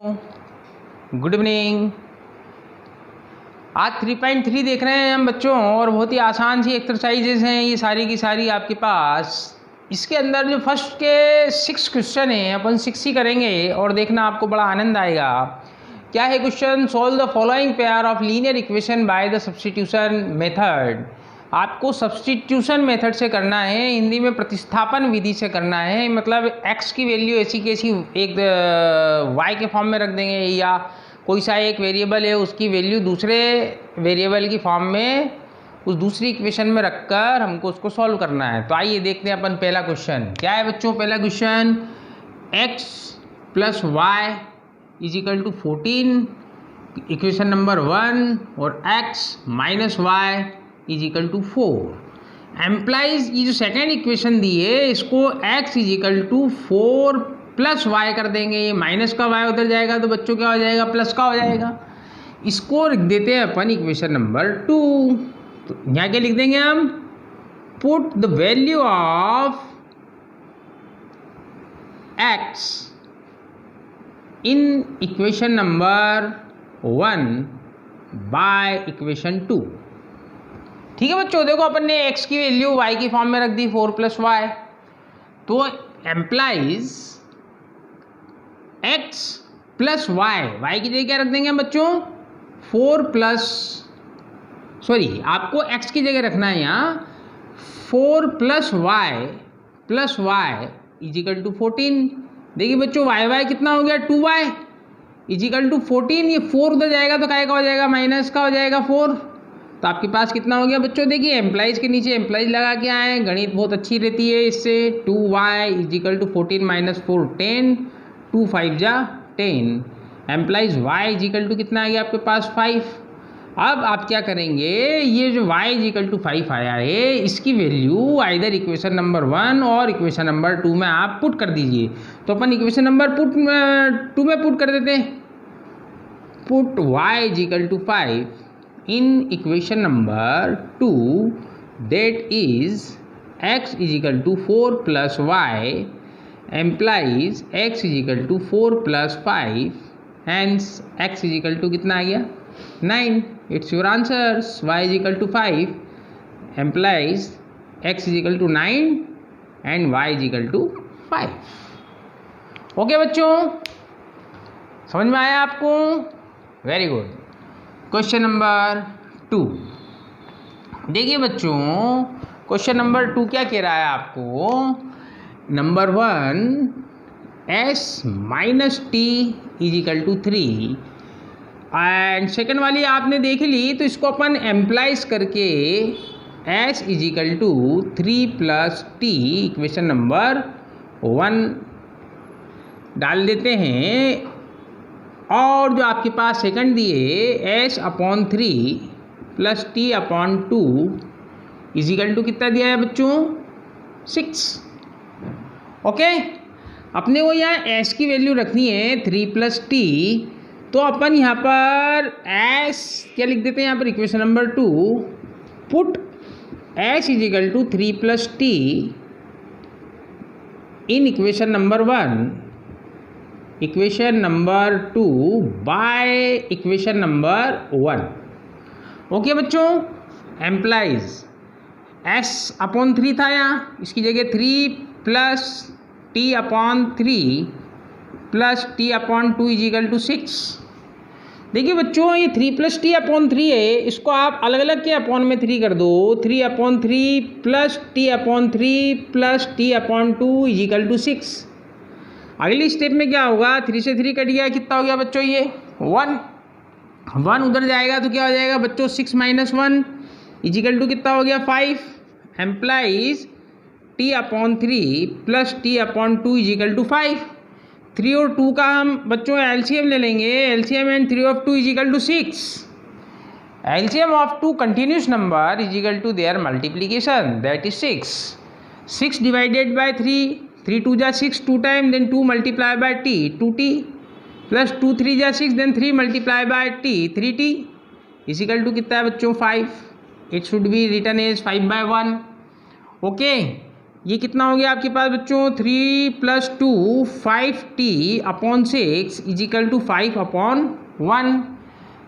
Good evening. आज 3.3 देख रहे हैं हम बच्चों, और बहुत ही आसान सी एक्सरसाइजेज हैं ये सारी की सारी आपके पास। इसके अंदर जो फर्स्ट के 6 क्वेश्चन हैं अपन 6 ही करेंगे और देखना आपको बड़ा आनंद आएगा। क्या है question? Solve the following pair of linear equation by the substitution method. आपको सब्स्टिट्यूशन मेथड से करना है, हिंदी में प्रतिस्थापन विधि से करना है। मतलब x की वैल्यू ऐसी की ऐसी एक y के फॉर्म में रख देंगे, या कोई सा एक वेरिएबल है उसकी वैल्यू दूसरे वेरिएबल की फॉर्म में उस दूसरी इक्वेशन में रखकर हमको उसको सॉल्व करना है। तो आइए देखते हैं अपन पहला क्वेश्चन। क्या है बच्चों पहला question? x + y = 14 equation number 1, और x - y = 4 एम्प्लाइज। ये जो सेकेंड इक्वेशन दी है इसको x = 4 + y कर देंगे। ये माइनस का y उधर जाएगा तो बच्चों क्या हो जाएगा? प्लस का हो जाएगा। इसको लिख देते हैं अपन इक्वेशन नंबर 2। तो यहाँ क्या लिख देंगे हम? Put the value of x in equation number 1 by equation 2। ठीक है बच्चों, देखो अपन ने x की वैल्यू y की फॉर्म में रख दी 4 + y, तो एम्प्लाइज x + y की जगह क्या रख देंगे हम बच्चों? 4 प्लस, सॉरी आपको x की जगह रखना है यहाँ 4 + y = 14। देखिए बच्चों y कितना हो गया? 2y = 14। ये 4 उधर जाएगा तो काय का हो जाएगा? माइनस का हो जाएगा 4। तो आपके पास कितना हो गया बच्चों? देखिए एम्प्लाइज के नीचे एम्प्लाइज लगा के आए, गणित बहुत अच्छी रहती है इससे। 2y = 14 - 4 10, 2 5 जा 10। एम्प्लाइज y = कितना आ गया आपके पास? 5। अब आप क्या करेंगे? ये जो y = 5 आया है इसकी वैल्यू आइदर इक्वेशन नंबर 1 और इक्वेशन नंबर 2 में आप पुट कर दीजिए। तो अपन इक्वेशन नंबर 2 में पुट कर देते हैं। Put y = 5 in equation number 2, that is x = 4 + y implies x = 4 + 5, hence x = कितना आ गया? 9। It's your answers। y = 5 implies x = 9 and y = 5। Okay बच्चों, समझ में आया आपको? Very good. क्वेश्चन नंबर 2 देखिए बच्चों, क्वेश्चन नंबर 2 क्या कह रहा है आपको? Number 1 s - t = 3, and second वाली आपने देख ली, तो इसको अपन एम्प्लाइज करके s = 3 + t इक्वेशन नंबर 1 डाल देते हैं। और जो आपके पास सेकंड दिए s/3 + t/2 = कितना दिया है बच्चों? 6। ओके, अपने को यहाँ s की वैल्यू रखनी है 3 + t, तो अपन यहाँ पर s क्या लिख देते हैं? यहाँ पर equation number 2 put s = 3 + t इन equation number 1 equation number 2 bye equation number 1। Okay बच्चों, एम्प्लाइज s/3 था यहाँ, इसकी जगह 3 + t/3 + t/2 = 6। देखिए बच्चों ये 3 + t/3 है, इसको आप अलग अलग के अपॉन में 3 कर दो। 3/3 + t/3 + t/2 = 6। अगली स्टेप में क्या होगा? 3 से 3 कट गया, कितना हो गया बच्चों? ये 1 उधर जाएगा तो क्या हो जाएगा बच्चों? 6 - 1 = कितना हो गया? 5 एम्प्लाइज t/3 + t/2 = 5। 3 और 2 का हम बच्चों एलसीएम ले लेंगे। LCM and 3 of 2 = 6। LCM of 2 continuous number = their multiplication, that is 6। 6 divided by 3, 3 2 जा 6 2 time, then 2 multiply by t 2t, plus 2 3 जा 6, then 3 multiply by t 3t = कितना है बच्चों? 5। It should be written as 5/1। Okay, ये कितना हो गया आपके पास बच्चों 3 + 2 5t/6 = 5/1।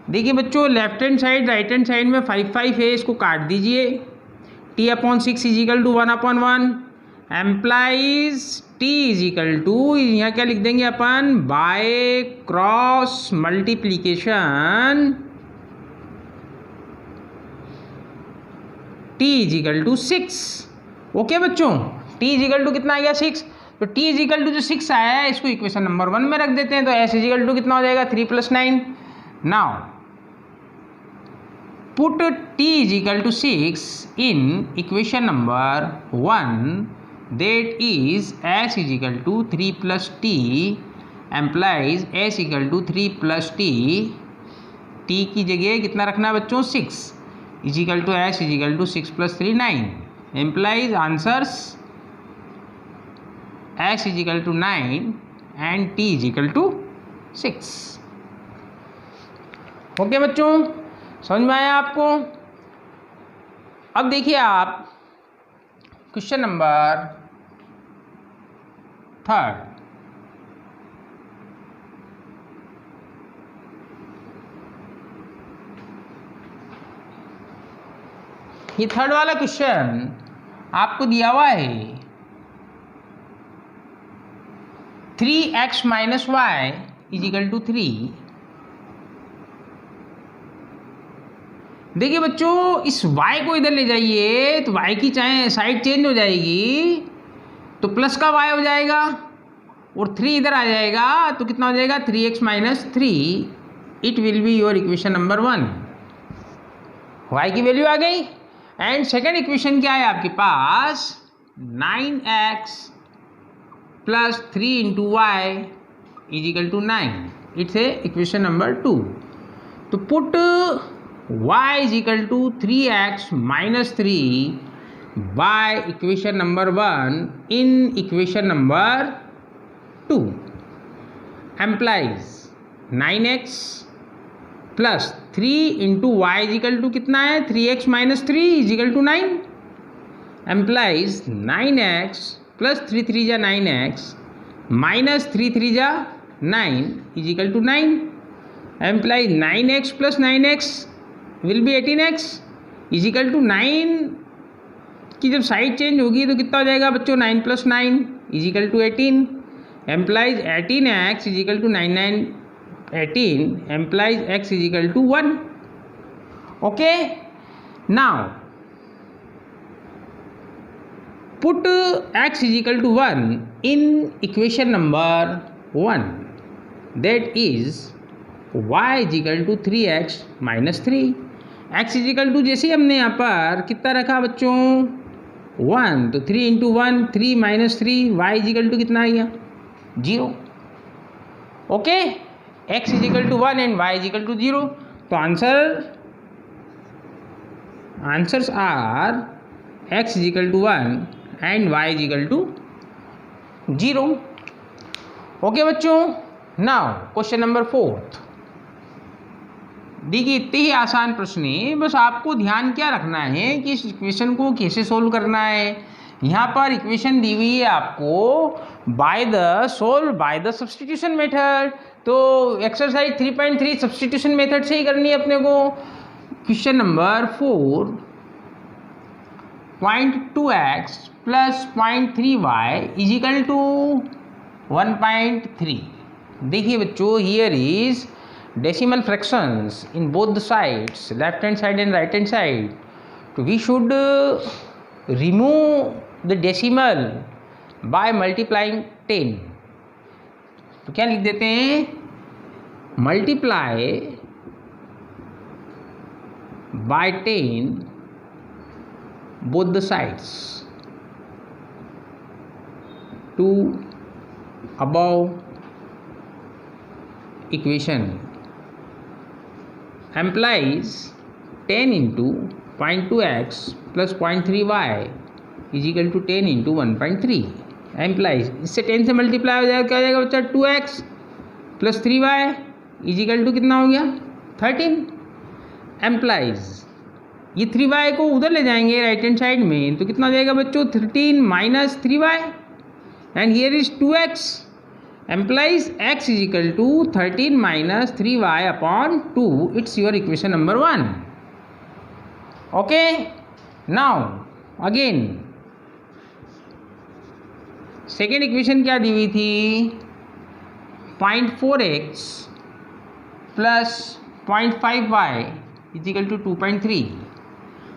देखिए बच्चों left hand side right hand side में 5 5 है, इसको काट दीजिए। t/6 = 1/1 एम्प्लाइज t = यहाँ क्या लिख देंगे अपन by cross multiplication t = 6। Okay बच्चों, t = कितना आ गया 6, तो t = जो 6 आया है इसको इक्वेशन नंबर 1 में रख देते हैं, तो s = कितना हो जाएगा 3 + 9। Now put t = 6 in equation number 1, that is s = 3 + t implies s = 3 + t, t की जगह कितना रखना है बच्चों 6 = s = 6 + 3 9 implies answers s = 9 and t = 6। Okay बच्चों, समझ में आया आपको? अब देखिए आप क्वेश्चन नंबर 3। ये थर्ड वाला क्वेश्चन आपको दिया हुआ है 3x - y = 3। देखिए बच्चों इस y को इधर ले जाइए तो y की चाहे साइड चेंज हो जाएगी, तो प्लस का y हो जाएगा और 3 इधर आ जाएगा तो कितना हो जाएगा 3x - 3। It will be your equation number 1। y की वैल्यू आ गई। एंड सेकेंड इक्वेशन क्या है आपके पास 9x + 3 × y = 9। It's a equation number 2। तो put y = 3x - 3 by equation number 1 in equation number 2 implies 9x + 3 × y = कितना है 3x - 3 = 9 implies 9x + 3 3 जा 9x - 3 3 जा 9 = 9 implies 9x + 9x will be 18x = 9 की जब साइड चेंज होगी तो कितना हो जाएगा बच्चों 9 + 9 = 18 implies 18x = 9 9 18 implies x = 1। okay, now put x = 1 in equation number 1, that is y = 3x - 3। x = जैसे हमने यहाँ पर कितना रखा बच्चों 1, तो 3 × 1 3 - 3 y = कितना आ गया 0। Okay, x = 1 and y = 0। तो answers are x = 1 and y = 0। Okay बच्चों, नाउ क्वेश्चन नंबर 4। देखिए इतने ही आसान प्रश्न है, बस आपको ध्यान क्या रखना है कि इस इक्वेशन को कैसे सोल्व करना है। यहाँ पर इक्वेशन दी हुई है आपको बाय द सब्स्टिट्यूशन मेथड, तो एक्सरसाइज 3.3 सब्स्टिट्यूशन मेथड से ही करनी है अपने को। Question number 4 0.2x + 0.3y = 1.3। देखिए बच्चों here is decimal fractions in both the sides, left hand side and right hand side, so we should remove the decimal by multiplying 10। तो क्या लिख देते हैं multiply by 10 both the sides to above equation implies 10 × 0.2x + 0.3y = 10 × 1.3 implies इससे 10 से multiply हो जाएगा, क्या हो जाएगा बच्चा 2x + 3y = कितना हो गया 13 implies ये 3y को उधर ले जाएंगे राइट हैंड साइड में, तो कितना हो जाएगा बच्चों 13 minus 3y and here is 2x implies x is equal to 13 minus 3y upon 2. It's your equation number 1. Okay, now again second equation क्या दी हुई थी, 0.4x plus 0.5y is equal to 2.3.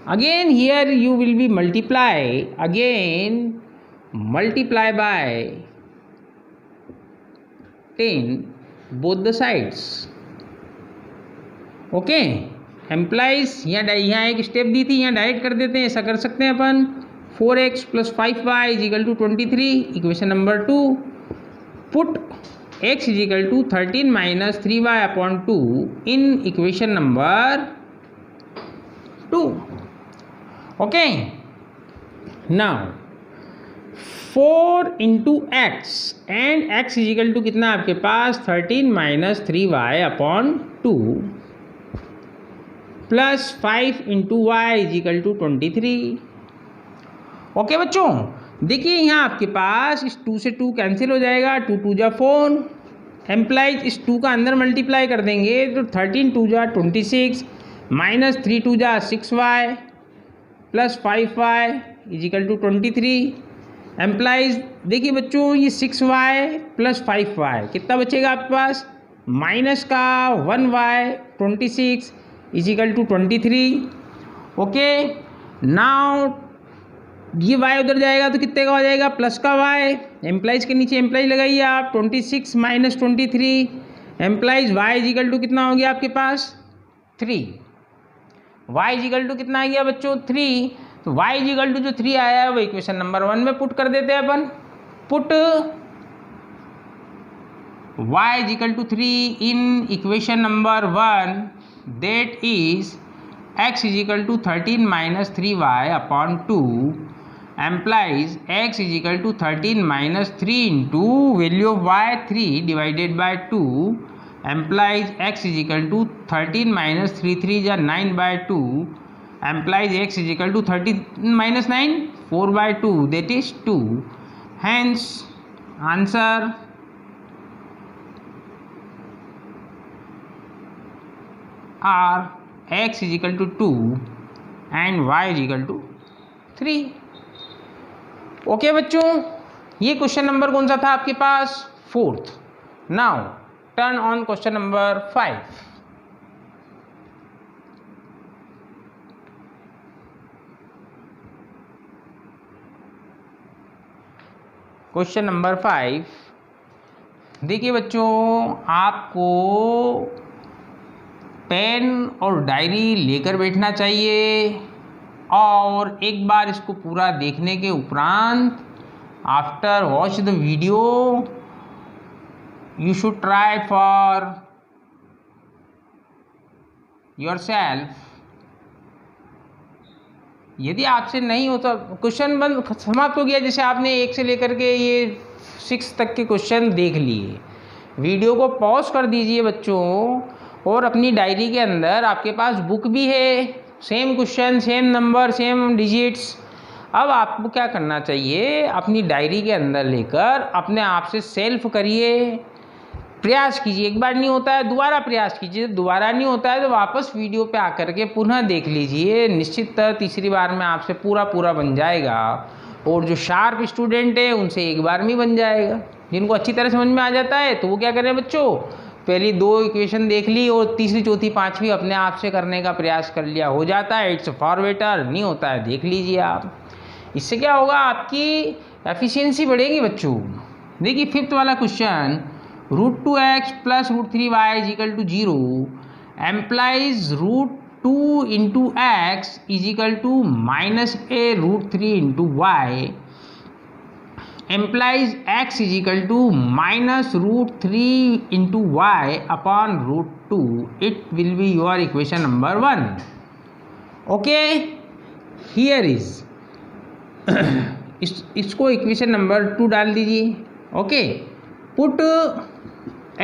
Again here you will be multiply by 10 both the sides. Okay, implies यहाँ एक step दी थी, यहाँ direct कर देते हैं, ऐसा कर सकते हैं अपन. 4x plus 5y is equal to 23. Equation number 2, put x is equal to 13 minus 3y upon 2 in equation number 2. Okay, now 4 into x and x is equal to कितना आपके पास 13 minus 3y upon 2 plus 5 into y is equal to 23. Okay बच्चों, देखिए यहाँ आपके पास इस 2 से 2 cancel हो जाएगा, 2 2 जा 4 एम्प्लाइज इस 2 का अंदर मल्टीप्लाई कर देंगे तो 13 2 जा 26 माइनस 3 2 जा 6y plus 5y is equal to 23. Implies देखिए बच्चों ये 6y प्लस 5y कितना बचेगा आपके पास, माइनस का 1y 26 is equal to 23. Okay, now ये y उधर जाएगा तो कितने का हो जाएगा, प्लस का y. एम्प्लाइज के नीचे एम्प्लाइज लगाइए आप, 26 minus 23 implies y is equal to कितना हो गया आपके पास 3. y इज इक्वल टू कितना आ गया बच्चों 3. तो y इज इक्वल टू जो 3 आया है वो इक्वेशन नंबर 1 में पुट कर देते हैं अपन. Put y is equal to 3 in equation number 1, that is x is equal to 13 minus 3y upon 2 implies x is equal to 13 minus 3 into value of y 3 divided by 2 implies x is equal to 13 minus 3 3 is 9 by 2 implies x is equal to 13 minus 9 4 by 2 that is 2. Hence answer are x is equal to 2 and y is equal to 3. Okay बच्चों, ये question number कौन सा था आपके पास 4th. Now turn on question number 5. Question number 5 देखिए बच्चों, आपको pen और डायरी लेकर बैठना चाहिए और एक बार इसको पूरा देखने के उपरांत after watch the video you should try for yourself. यदि आपसे नहीं होता, क्वेश्चन बंद समाप्त हो गया, जैसे आपने 1 से लेकर के ये 6 तक के क्वेश्चन देख लिए, वीडियो को पॉज कर दीजिए बच्चों और अपनी डायरी के अंदर आपके पास बुक भी है, same question same number same digits. अब आपको क्या करना चाहिए, अपनी डायरी के अंदर लेकर अपने आप से सेल्फ करिए, प्रयास कीजिए. एक बार नहीं होता है दोबारा प्रयास कीजिए, दोबारा नहीं होता है तो वापस वीडियो पे आकर के पुनः देख लीजिए. निश्चिततः तीसरी बार में आपसे पूरा बन जाएगा और जो शार्प स्टूडेंट है उनसे एक बार में बन जाएगा. जिनको अच्छी तरह समझ में आ जाता है तो वो क्या करें बच्चों, पहली 2 इक्वेशन देख ली और तीसरी चौथी पांचवी अपने आप से करने का प्रयास कर लिया, हो जाता है. इट्स फॉर बेटर, नहीं होता है देख लीजिए आप. इससे क्या होगा, आपकी एफिशिएंसी बढ़ेगी बच्चों. देखिए 5th वाला question, √2x plus √3y is equal to 0 implies √2 into x is equal to minus a √3 into y implies x is equal to minus √3 into y upon √2. It will be your equation number 1. Okay, here is इसको equation number 2 डाल दीजिए. Okay, put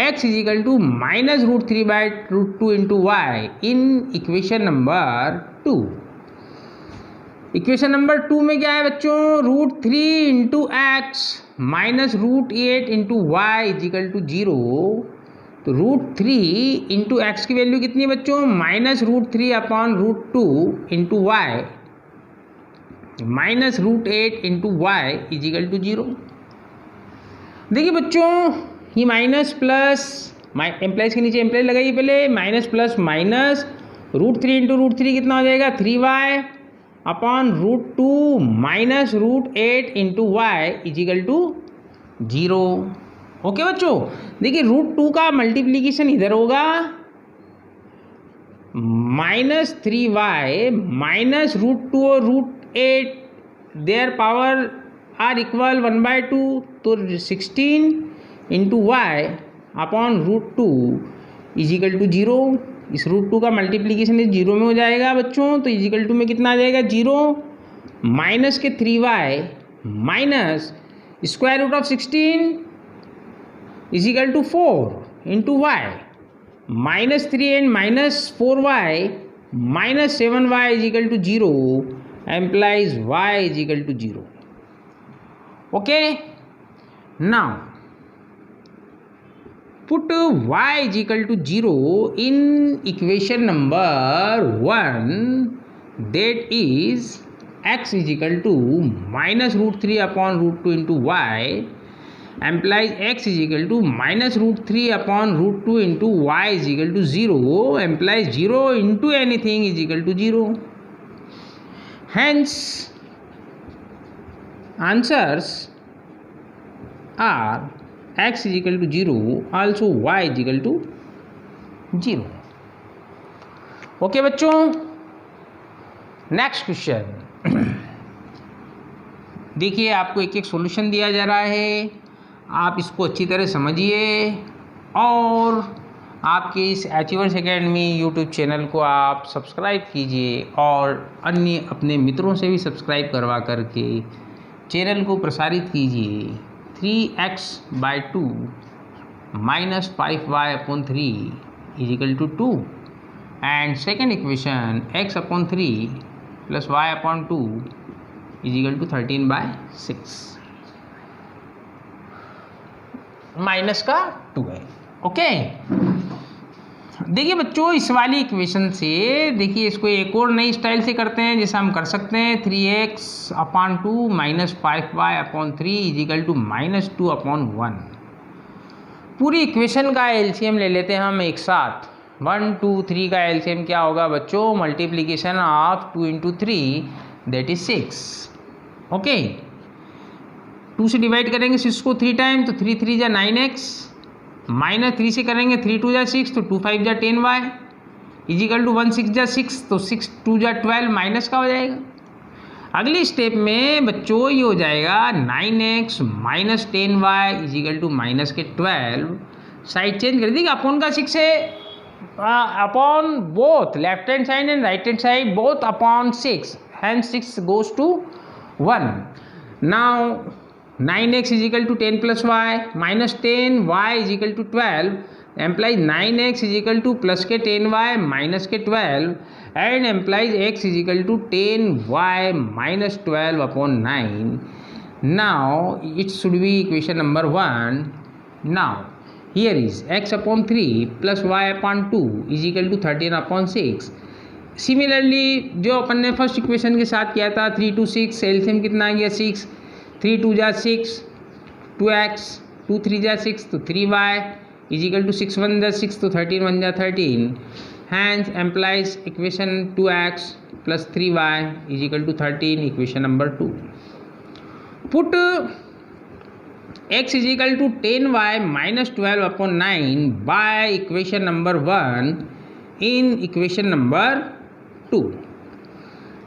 x is equal to minus √3 by √2 into y in equation number 2. Equation number 2 में क्या है बच्चों, √3 into x minus √8 into y is equal to 0। तो √3 into x की value कितनी है बच्चों, -√3 upon √2 into y minus √8 into y is equal to 0। देखिए बच्चों, ये माइनस प्लस एम्प्लाइज के नीचे एम्प्लाइज लगाइए पहले, माइनस प्लस माइनस √3 इंटू √3 कितना हो जाएगा, 3y upon √2 minus √8 into y is equal to 0। Okay बच्चों, देखिए √2 का मल्टीप्लीकेशन इधर होगा, -3y माइनस √2 और √8 देयर पावर आर इक्वल 1/2, तो 16 into y upon √2 is equal to 0। इस √2 का मल्टीप्लीकेशन इस 0 में हो जाएगा बच्चों, तो इजिकल टू में कितना आ जाएगा, 0 माइनस के 3y minus square root of 16 is equal to 4 into y -3 and -4y minus 7y is equal to 0 implies y is equal to 0। Okay, now put y is equal to 0 in equation number 1, that is x is equal to -√3 upon √2 into y implies x is equal to -√3 upon √2 into y is equal to 0 implies 0 into anything is equal to 0. Hence answers are x is equal to 0, also y is equal to 0. Okay बच्चों, next question देखिए, आपको एक एक solution दिया जा रहा है, आप इसको अच्छी तरह समझिए और आपके इस अचीवर्स एकेडमी यूट्यूब चैनल को आप सब्सक्राइब कीजिए और अन्य अपने मित्रों से भी सब्सक्राइब करवा करके चैनल को प्रसारित कीजिए। 3x/2 minus 5y upon 3 is equal to 2 and second equation x/3 plus y/2 is equal to 13/6 minus का 2 है। ओके, देखिए बच्चों, इस वाली इक्वेशन से देखिए इसको एक और नई स्टाइल से करते हैं, जैसा हम कर सकते हैं 3x/2 minus 5y/3 is equal to -2/1। पूरी इक्वेशन का एलसीएम ले लेते हैं हम एक साथ। 1 2 3 का एलसीएम क्या होगा बच्चों, multiplication of 2 into 3 that is 6। Okay, 2 से डिवाइड करेंगे 6 को 3 टाइम, तो 3 3 जा 9x माइनस 3 से करेंगे 3 2 जा 6, तो 2 5 जा 10y इजिकल टू 1 6 जा 6, तो 6 2 जा 12 माइनस का हो जाएगा। अगली स्टेप में बच्चों ये हो जाएगा 9x minus 10y is equal to minus के 12, साइड चेंज कर दीजिए, अपॉन का 6 है, upon both left hand side and right hand side both upon 6, hand 6 goes to 1। Now 9x is equal to 10 plus y minus 10y is equal to 12 implies 9x is equal to plus के 10y minus के 12 and implies x is equal to 10y minus 12 upon 9. Now it should be equation number 1. Now here is x upon 3 plus y upon 2 is equal to 13 upon 6. Similarly जो अपन ने first equation के साथ किया था 3 2 6, LCM कितना आ गया 6, 3 2 जा 6, 2x, 2 3 जा 6, तो 3y इजिकल टू 6 1 जा 6, तो 13 1 जा 13, hence implies equation 2x plus 3y is equal to 13, equation number 2। Put x is equal to 10y minus 12 upon 9 by equation number 1 in equation number 2।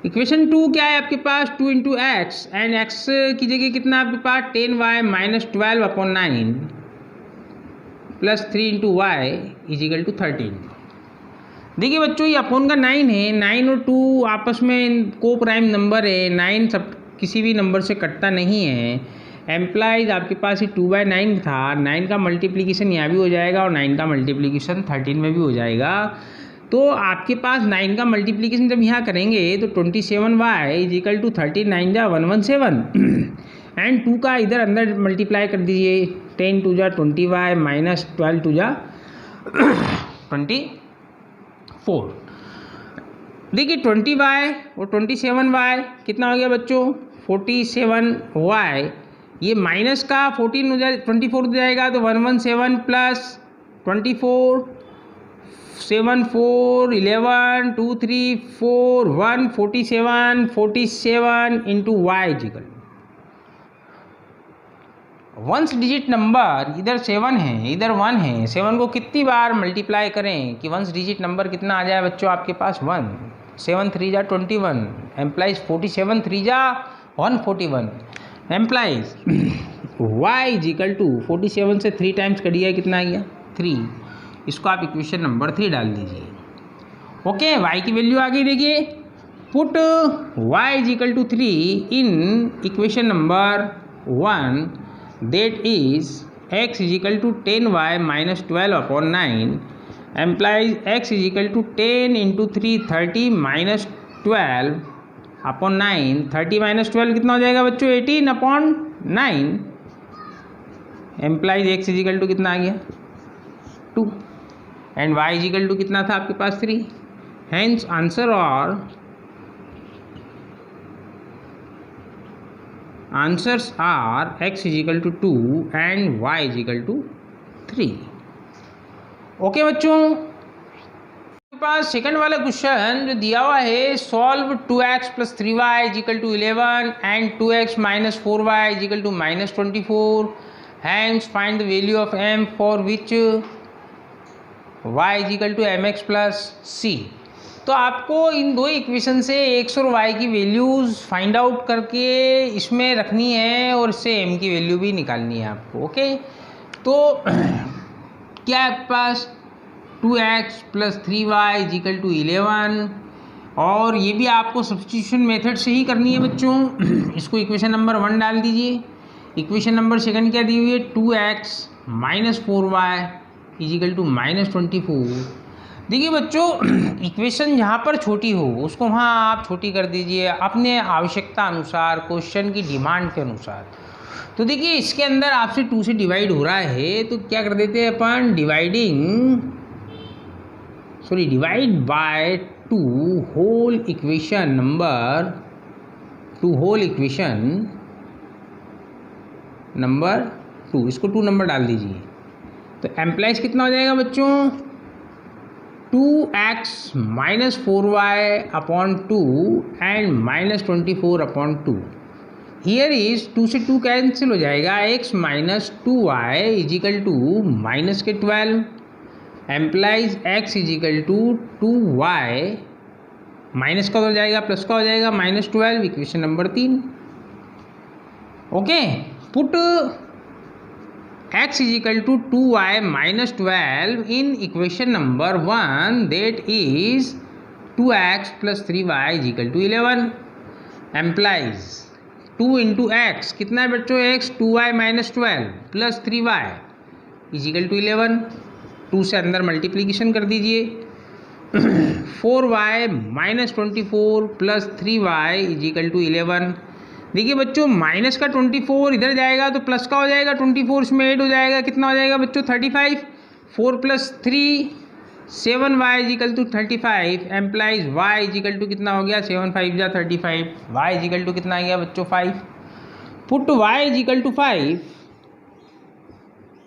Equation 2 क्या है आपके पास, 2 इंटू एक्स एंड एक्स की जगह कितना आपके पास 10y minus 12 upon 9 plus 3 into y is equal to 13। देखिए बच्चों, ये अपॉन का 9 है, 9 और 2 आपस में को प्राइम नंबर है, 9 सब किसी भी नंबर से कटता नहीं है, एम्प्लाइज आपके पास ये 2/9 था, 9 का मल्टीप्लीकेशन यहाँ भी हो जाएगा और 9 का मल्टीप्लीकेशन 13 में भी हो जाएगा। तो आपके पास 9 का मल्टीप्लीकेशन जब यहाँ करेंगे तो 27y इज इक्वल टू 39 जा 117 एंड 2 का इधर अंदर मल्टीप्लाई कर दीजिए, 10 2 जा 20y माइनस 12 2 जा 24। देखिए 20y और 27y कितना हो गया बच्चों 47y, ये माइनस का 14 हो जाए 24 हो जाएगा तो 117 plus 24 7 4 11 2 3 4 1 47 into y is equal once digit number इधर 7 है इधर 1 है, 7 को कितनी बार मल्टीप्लाई करें कि वंस डिजिट नंबर कितना आ जाए बच्चों आपके पास 1, 7 3 जा 21 एम्प्लाइज 47 3 जा 141 एम्प्लाइज y इजिकल टू 47 से 3 टाइम्स करिए कितना आ गया 3, इसको आप इक्वेशन नंबर 3 डाल दीजिए। ओके y की वैल्यू आ गई, देखिए put y is equal to 3 in equation number 1 that is x is equal to 10y minus 12 upon 9 implies x is equal to 10 into 3 30 minus 12 upon 9, 30 minus 12 कितना हो जाएगा बच्चों 18 upon 9 implies x is equal to कितना आ गया 2 एंड y इजिकल टू कितना था आपके पास 3, हेंस आंसर और answers are x is equal to 2 and y is equal to 3। Okay बच्चों, आपके पास सेकंड वाला क्वेश्चन जो दिया हुआ है solve 2x plus 3y is equal to 11 and 2x minus 4y is equal to minus 24, hence find the value of m for which y is equal to mx plus c। तो आपको इन दो इक्वेशन से x और y की वैल्यूज़ फाइंड आउट करके इसमें रखनी है और इससे m की वैल्यू भी निकालनी है आपको। ओके, तो क्या है आपके पास 2x plus 3y is equal to 11 और ये भी आपको सब्स्टिट्यूशन मेथड से ही करनी है बच्चों। इसको इक्वेशन नंबर 1 डाल दीजिए। इक्वेशन नंबर सेकंड क्या दी हुई है 2x minus 4y is equal to minus 24। देखिए बच्चों इक्वेशन जहाँ पर छोटी हो उसको वहाँ आप छोटी कर दीजिए अपने आवश्यकता अनुसार, क्वेश्चन की डिमांड के अनुसार। तो देखिए इसके अंदर आपसे 2 से डिवाइड हो रहा है तो क्या कर देते हैं अपन divide by 2 whole equation number 2, इसको 2 नंबर डाल दीजिए। तो एम्प्लाइज कितना हो जाएगा बच्चों 2x minus 4y upon 2 and minus 24 upon 2। Here is 2 से 2 कैंसिल हो जाएगा, x minus 2y is equal to minus के 12 implies x is equal to 2y minus का हो जाएगा प्लस का हो जाएगा minus 12, equation number 3। Okay, put x is equal to 2y minus 12 in equation number 1 that is 2x plus 3y is equal to 11 implies 2 into x कितना है बच्चों x 2y minus 12 plus 3y is equal to 11, 2 से अंदर multiplication कर दीजिए 4y minus 24 plus 3y is equal to 11। देखिए बच्चों minus का 24 इधर जाएगा तो प्लस का हो जाएगा 24 इसमें ऐड हो जाएगा, कितना हो जाएगा बच्चों 35, 4 plus 3 7y is equal to 35 implies y is equal to कितना हो गया 7 5 जा 35, y इजिकल टू कितना आ गया बच्चों 5। Put y is equal to 5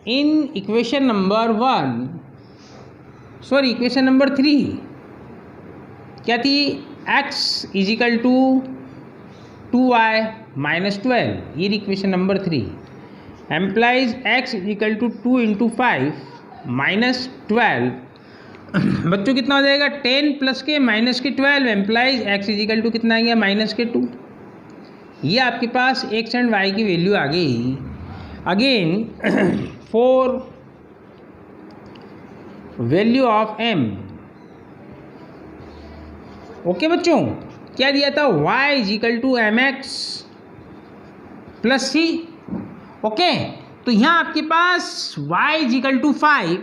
in equation number 3 क्या थी x is equal to 2y minus 12, ये equation number 3 implies x is equal to 2 into 5 minus 12 बच्चों कितना हो जाएगा 10 प्लस के माइनस के 12 एम्प्लाइज x इजिकल टू कितना आ गया माइनस के 2। ये आपके पास x एंड y की वैल्यू आ गई। Again for value of m। Okay बच्चों, क्या दिया था y is equal to mx plus c। Okay, तो यहाँ आपके पास y is equal to 5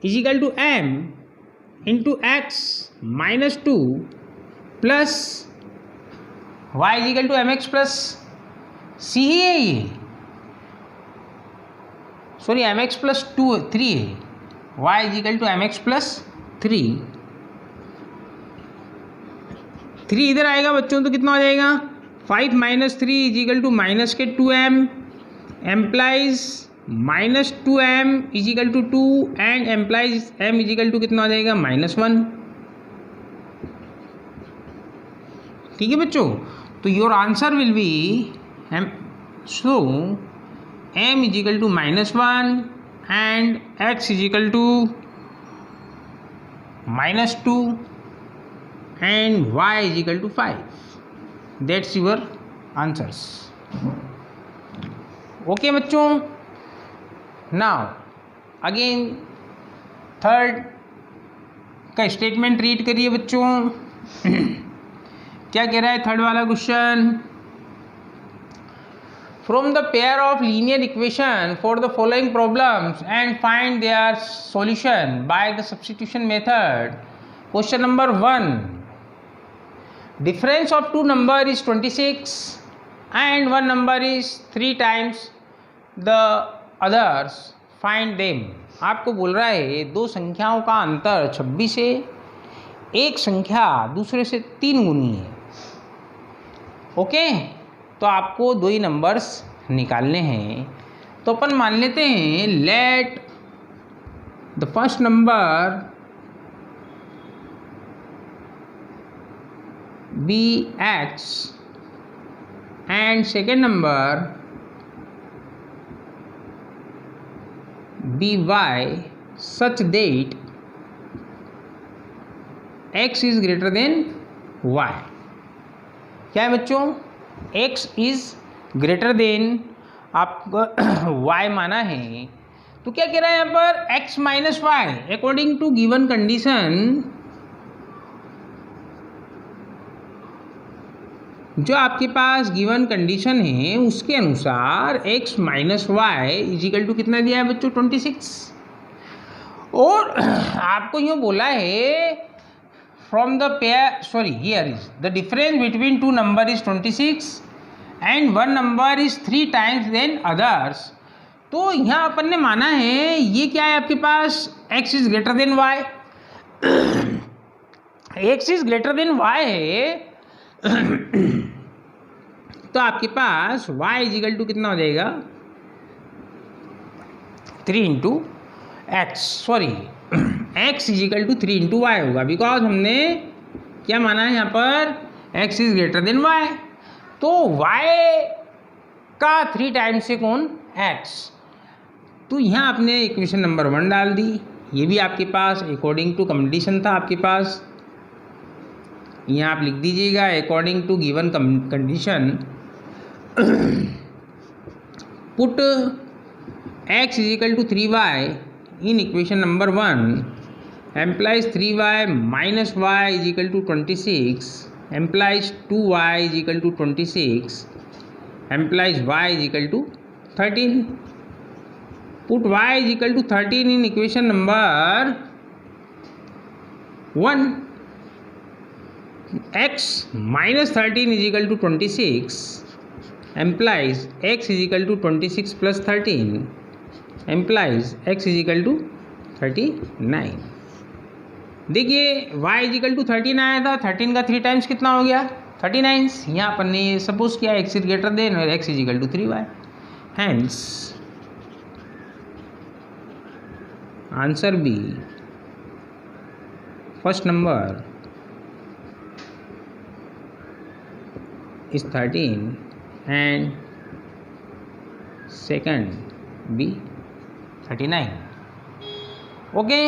is equal to m into x minus 2 plus y is equal to m x plus c ही है ये, सॉरी एम एक्स प्लस 3 है, y is equal to m x plus 3 इधर आएगा बच्चों तो कितना हो जाएगा 5 minus 3 is equal to minus के 2m implies minus 2m is equal to 2 and implies m is equal to कितना हो जाएगा -1। ठीक है बच्चों, तो your answer will be so m is equal to -1 and x is equal to -2 and y is equal to 5. That's your answers. Okay बच्चों, now again third का statement read करिए बच्चों। क्या कह रहा है थर्ड वाला question? From the pair of linear equation for the following problems and find their solution by the substitution method. Question number 1. Difference of two number is 26 and one number is 3 times the others. Find them. आपको बोल रहा है दो संख्याओं का अंतर 26 है, एक संख्या दूसरे से 3 गुनी है। ओके, तो आपको दो ही नंबर्स निकालने हैं। तो अपन मान लेते हैं let the first number be x and second number be y such that x is greater than y। क्या है बच्चों? x is greater than आपको y माना है, तो क्या कह रहा है यहाँ पर x minus y according to given condition. जो आपके पास गिवन कंडीशन है उसके अनुसार x minus y is equal to कितना दिया है बच्चों 26, और आपको यूँ बोला है from the pair sorry here is the difference between two number is 26 and one number is 3 times than others. तो यहाँ अपन ने माना है ये क्या है आपके पास x is greater than y, x is greater than y है तो आपके पास y इज इक्वल टू कितना हो जाएगा 3 into x, sorry x is equal to 3 into y होगा, बिकॉज हमने क्या माना है यहाँ पर x is greater than y। तो y का 3 टाइम्स से कौन x, तो यहाँ आपने इक्वेशन नंबर 1 डाल दी। ये भी आपके पास अकॉर्डिंग टू कंडीशन था आपके पास, यहाँ आप लिख दीजिएगा according to given condition put x is equal to 3y in equation number 1 implies 3y minus y is equal to 26 implies 2y is equal to 26 implies y is equal to 13। Put y is equal to 13 in equation number 1 x minus 13 is equal to 26 implies x is equal to 26 plus 13 implies x is equal to 39। देखिए y is equal to 13 आया था, 13 का 3 times कितना हो गया 39। यहाँ अपन ने suppose किया x is greater than और x is equal to 3y, hence answer B first number is 13 and second B 39। Okay,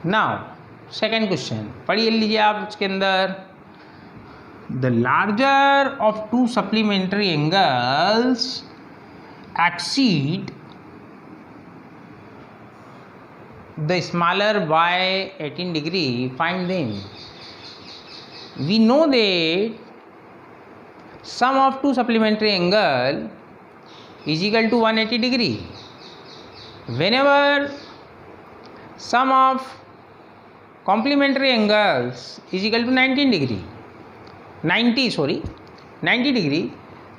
now second question पढ़िए लीजिए आप। उसके अंदर the larger of two supplementary angles exceed the smaller by 18 degree, find them. We know that sum of two supplementary angle is equal to 180 degree whenever sum of complementary angles is equal to 90 degree.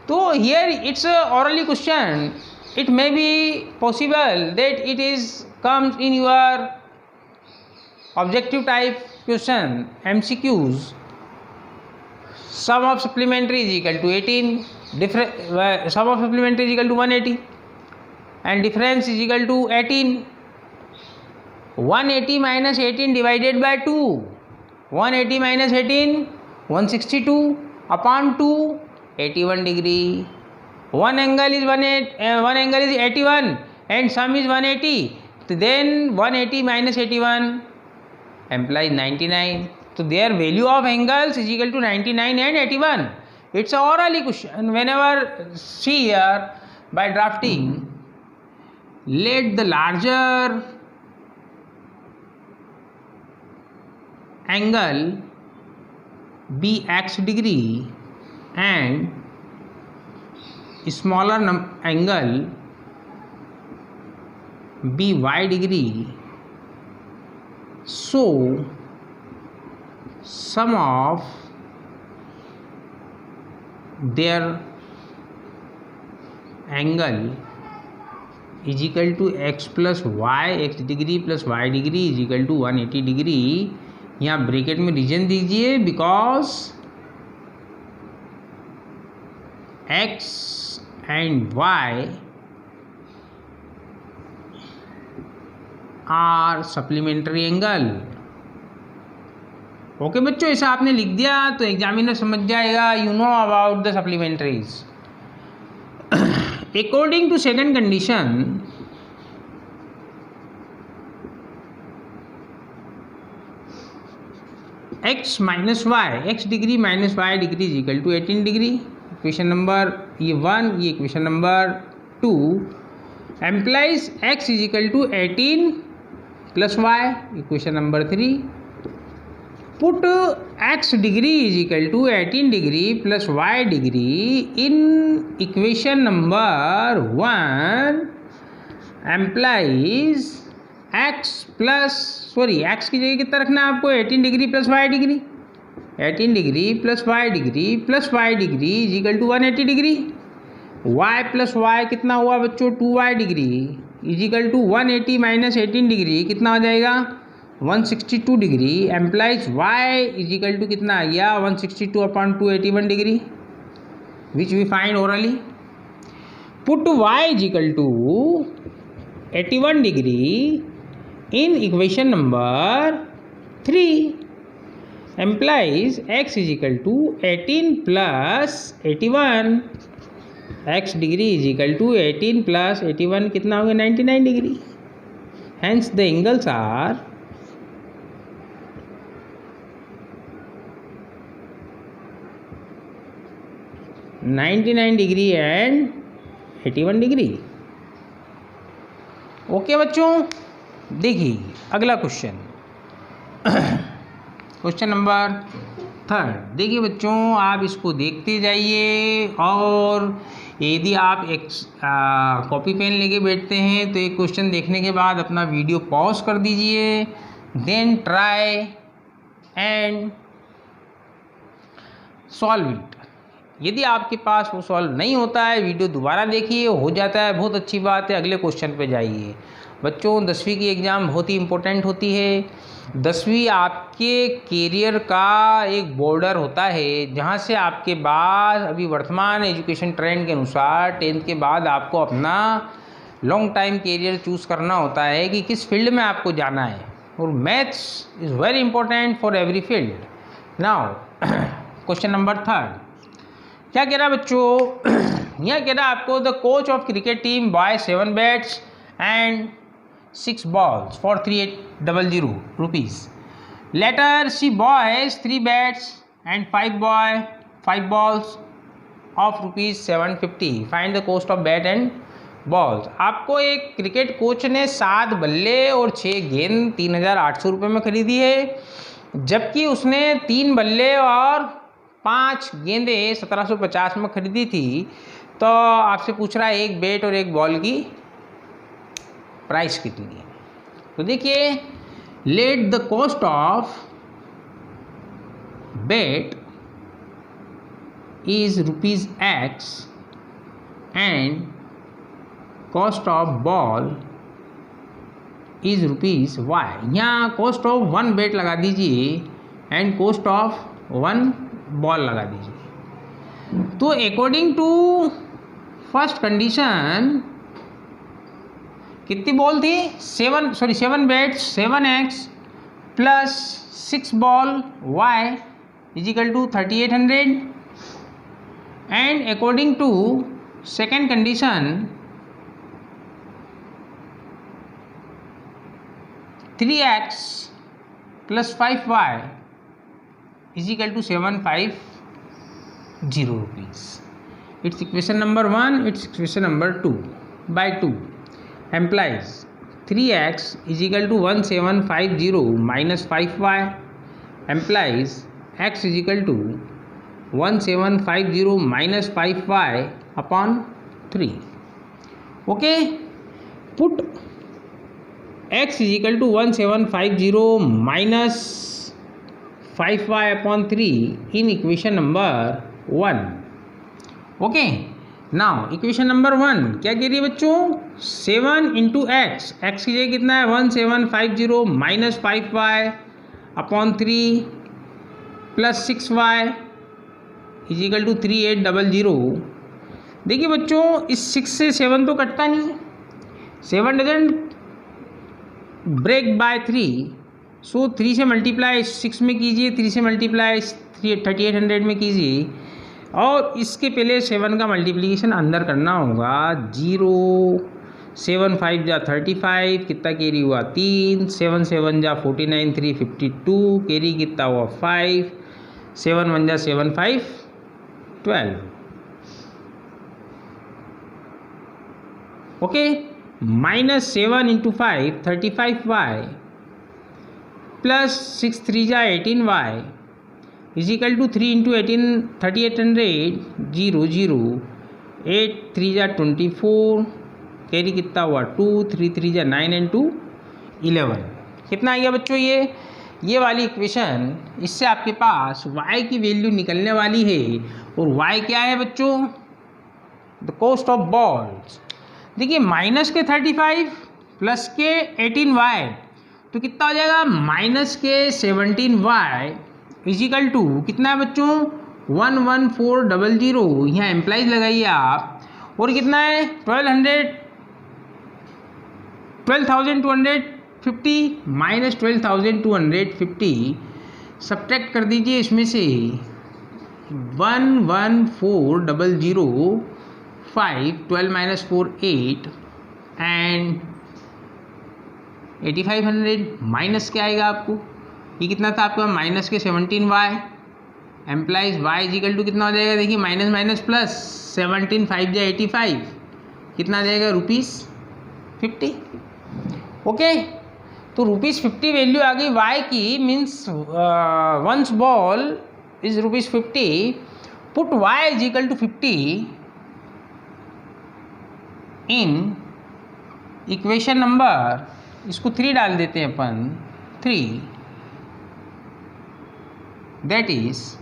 So here it's a orally question. It may be possible that it is comes in your objective type question, MCQs. Sum of supplementary is equal to 18, sum of supplementary is equal to 180 and difference is equal to 18. 180 minus 18 divided by 2, 180 minus 18, 162 upon 2, 81 degree. One angle is 81 and sum is 180. So then 180 minus 81 implies 99. So their value of angles is equal to 99 and 81. It's a orally question. Whenever see here by drafting, let the larger angle be x degree and smaller angle be y degree. So sum of their angle is equal to x plus y, x degree plus y degree is equal to 180 degree. यहाँ bracket में reason दीजिए because x and y are supplementary angle. Okay बच्चों, ऐसा आपने लिख दिया तो examiner समझ जाएगा you know about the supplementaries. According to second condition, x minus y, x degree minus y degree is equal to 18 degree. Equation number ये 1, ये equation number 2 implies x is equal to 18 plus y. Equation number 3 put x degree is equal to 18 degree plus y degree in equation number 1 implies x की जगह कितना रखना है आपको 18 degree plus y degree. 18 degree plus y degree is equal to 180 degree. y plus y कितना हुआ बच्चों 2y degree is equal to 180 minus 18 degree कितना हो जाएगा 162 degree. Implies y is equal to कितना आ गया 162 upon 281 degree which we find orally. Put y is equal to 81 degree in equation number 3 implies x is equal to 18 plus 81. x degree is equal to 18 plus 81 कितना हो गया 99 degree. hence the angles are degree and 81 degree. Okay बच्चों, देखिए अगला question, question number 3. देखिए बच्चों, आप इसको देखते जाइए और यदि आप एक कॉपी पेन लेके बैठते हैं तो एक क्वेश्चन देखने के बाद अपना वीडियो पॉज कर दीजिए. Then try and solve it. यदि आपके पास वो सॉल्व नहीं होता है, वीडियो दोबारा देखिए, हो जाता है बहुत अच्छी बात है, अगले क्वेश्चन पे जाइए. बच्चों 10वीं की एग्ज़ाम बहुत ही इम्पोर्टेंट होती है. 10वीं आपके कैरियर का एक बॉर्डर होता है जहाँ से आपके बाद अभी वर्तमान एजुकेशन ट्रेंड के अनुसार 10th के बाद आपको अपना लॉन्ग टाइम कैरियर चूज़ करना होता है कि किस फील्ड में आपको जाना है. और maths is very important for every field. Now question number 3 क्या कह रहा है बच्चों, यह कह रहा है आपको the coach of cricket team by 7 bats and 6 balls for 3800 rupees. Later she buys 3 bats and 5 balls of rupees 750. Find the cost of bat and balls. आपको एक क्रिकेट कोच ने 7 बल्ले और 6 गेंद 3800 रुपये में खरीदी है, जबकि उसने 3 बल्ले और 5 गेंदें 1750 में खरीदी थी. तो आपसे पूछ रहा है एक बैट और एक बॉल की प्राइस कितनी है. तो देखिए, let the cost of bet is rupees X and cost of ball is rupees Y। यहाँ cost of one bet लगा दीजिए and cost of one ball लगा दीजिए। तो according to first condition कितनी बॉल थी? 7 bets 7x plus 6 ball Y is equal to 3800, and according to second condition 3x plus 5y is equal to 750 rupees. It's equation number 1, it's equation number 2 by 2 implies 3x is equal to 1750 minus 5y implies x is equal to 1750 minus 5y upon 3. Okay, put x is equal to 1750 minus 5y upon 3 in equation number 1. Okay, now equation number 1 क्या कह रही है बच्चों? 7 into x, x की जगह कितना है? 1750 minus 5y upon 3 plus 6y is equal to 3800। देखिए बच्चों, इस 6 से 7 तो कटता नहीं, 7 डजंट ब्रेक बाय 3, सो 3 से मल्टीप्लाई 6 में कीजिए, 3 से मल्टीप्लाई 3800 में कीजिए, और इसके पहले 7 का मल्टीप्लिकेशन अंदर करना होगा। 0 7 5 जा 35, कितना कैरी हुआ? 3 7 7 जा 49, 3 52, कैरी कितना हुआ? 5 7 1 जा 7 5 12। Okay, minus 7 into 5 35y plus 6 3 जा 18y is equal to 3 into 18 3800 0 0 8 3 जा 24, कैरी कितना हुआ? 2 3 3 जा 9 एंड 2 11। कितना आ गया बच्चों? ये वाली इक्वेशन, इससे आपके पास y की वैल्यू निकलने वाली है। और y क्या है बच्चों? The cost of balls. देखिए, माइनस के 35 प्लस के 18y तो कितना हो जाएगा? माइनस के 17y इजिकल टू कितना है बच्चों? 11400। यहाँ एम्प्लाइज लगाइए आप, और कितना है? 12,250 माइनस 12,250 सब्ट्रैक्ट कर दीजिए इसमें से 11400 5 12 माइनस 4 8 एंड 8500 माइनस क्या आएगा आपको? ये कितना था आपका? माइनस के 17y employees y is equal to कितना हो जाएगा? देखिए, माइनस माइनस प्लस 17 5 जा 85, कितना आ जाएगा? ₹50। ओके, तो ₹50 वैल्यू आ गई y की, मीन्स वंस बॉल इज ₹50। पुट y is equal to 50 in equation number, इसको 3 डाल देते हैं अपन, 3, that is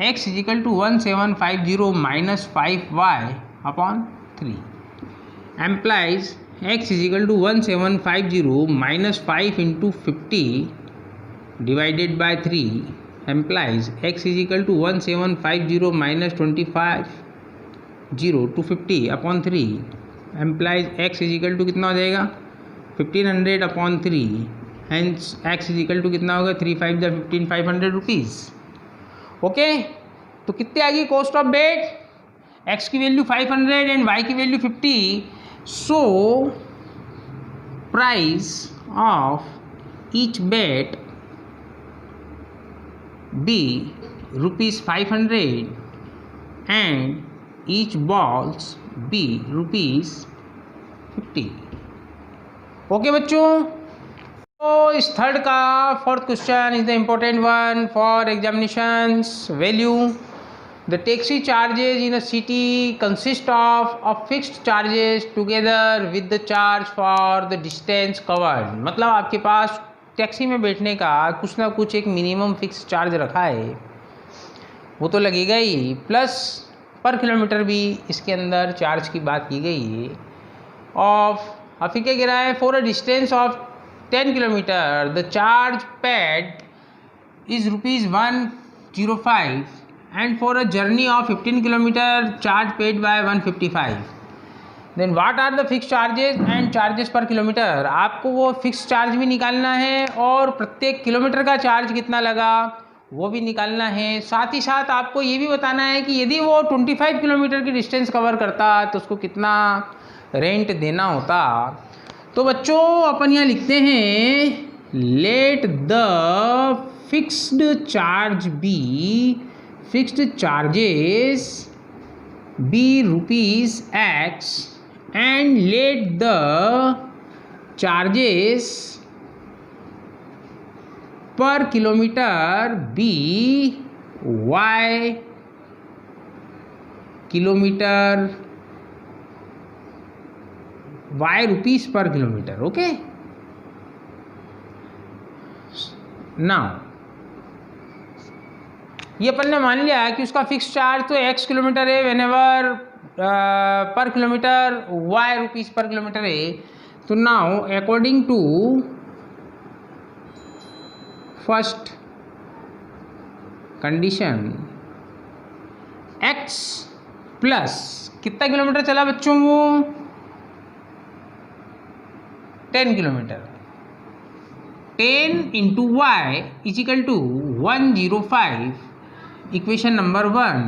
x is equal to 1750 minus 5y upon 3 implies x is equal to 1750 minus 5 into 50 divided by 3 implies x is equal to 1750 minus 25 0 to 50 upon 3 implies x is equal to कितना हो जाएगा? 1500 upon 3, hence x is equal to कितना होगा? 3 5 जा 15 500 rupees. Okay, तो कितने आ गई कॉस्ट ऑफ बेट? x की वैल्यू 500 एंड y की value 50। So price of each bat be ₹500 and each balls be ₹50। Okay बच्चों, तो इस थर्ड का fourth question is the important one for examinations. Value The taxi charges in a city consist of fixed charges together with the charge for the distance covered. मतलब आपके पास taxi में बैठने का कुछ ना कुछ एक मिनिमम फिक्स चार्ज रखा है, वो तो लगेगा ही, प्लस पर किलोमीटर भी इसके अंदर चार्ज की बात की गई है। ऑफ अब फिर क्या कह रहा है, for a distance of 10 kilometre the charge paid is ₹105 and for a journey of 15 kilometer charge paid by 155. Then what are the fixed charges and charges per kilometer? आपको वो फिक्स चार्ज भी निकालना है और प्रत्येक किलोमीटर का charge कितना लगा वो भी निकालना है। साथ ही साथ आपको ये भी बताना है कि यदि वो 25 किलोमीटर की डिस्टेंस कवर करता तो उसको कितना रेंट देना होता। तो बच्चों अपन यहाँ लिखते हैं let the fixed charge be, fixed charges be ₹X and let the charges per kilometer be Y kilometer, Y rupees per kilometer. Okay, now ये अपन ने मान लिया कि उसका फिक्स चार्ज तो x किलोमीटर है, whenever per kilometre y rupees per kilometre है। तो now according to first condition x plus कितना किलोमीटर चला बच्चों, वो 10 kilometre, 10 into y is equal to 105, equation number 1।